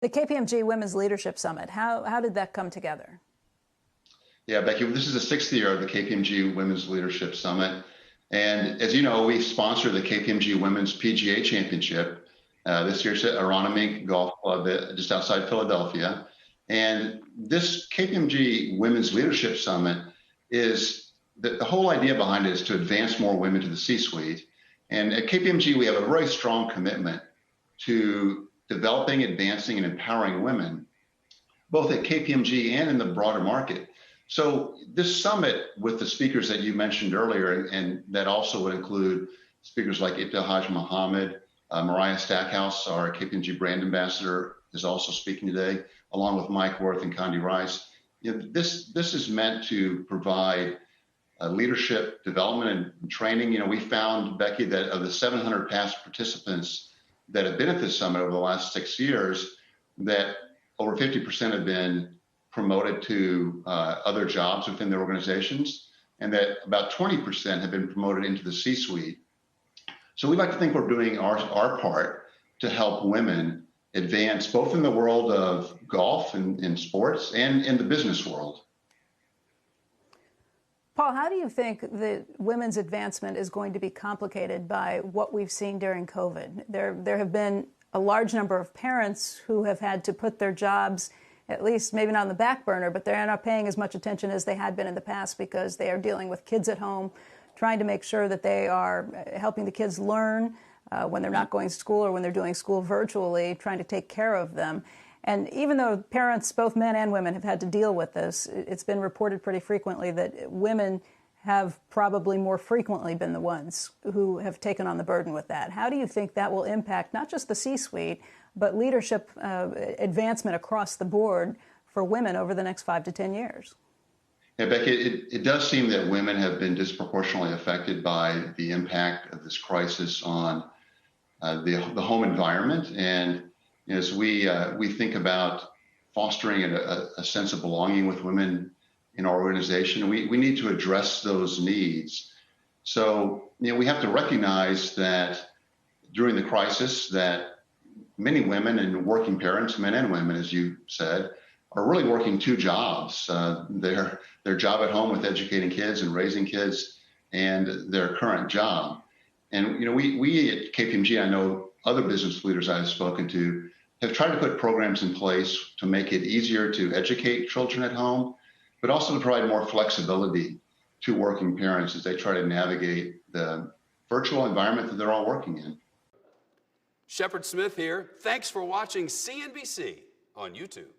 The KPMG Women's Leadership Summit, how did that come together? Yeah, Becky, this is the sixth year of the KPMG Women's Leadership Summit. And as you know, we sponsor the KPMG Women's PGA Championship. This year's at Aronimink Golf Club just outside Philadelphia. And this KPMG Women's Leadership Summit is the whole idea behind it is to advance more women to the C-suite. And at KPMG, we have a very strong commitment to developing, advancing, and empowering women, both at KPMG and in the broader market. So this summit with the speakers that you mentioned earlier, and that also would include speakers like Ibtihaj Muhammad, Mariah Stackhouse, our KPMG brand ambassador, is also speaking today, along with Mike Worth and Condi Rice. This is meant to provide leadership development and training. We found, Becky, that of the 700 past participants that have been at this summit over the last 6 years, that over 50% have been promoted to other jobs within their organizations, and that about 20% have been promoted into the C-suite. So we like to think we're doing our part to help women advance both in the world of golf and sports and in the business world. Paul, how do you think that women's advancement is going to be complicated by what we've seen during COVID? There have been a large number of parents who have had to put their jobs, at least maybe not on the back burner, but they're not paying as much attention as they had been in the past because they are dealing with kids at home, trying to make sure that they are helping the kids learn when they're not going to school or when they're doing school virtually, trying to take care of them. And even though parents, both men and women, have had to deal with this, it's been reported pretty frequently that women have probably more frequently been the ones who have taken on the burden with that. How do you think that will impact not just the C-suite, but leadership advancement across the board for women over the next 5 to 10 years? Yeah, Becky, it does seem that women have been disproportionately affected by the impact of this crisis on the home environment. And as we think about fostering a sense of belonging with women in our organization, we need to address those needs. So, we have to recognize that during the crisis that many women and working parents, men and women, as you said, are really working 2 jobs. Their job at home with educating kids and raising kids and their current job. And, we at KPMG, I know other business leaders I've spoken to, have tried to put programs in place to make it easier to educate children at home, but also to provide more flexibility to working parents as they try to navigate the virtual environment that they're all working in. Shepard Smith here. Thanks for watching CNBC on YouTube.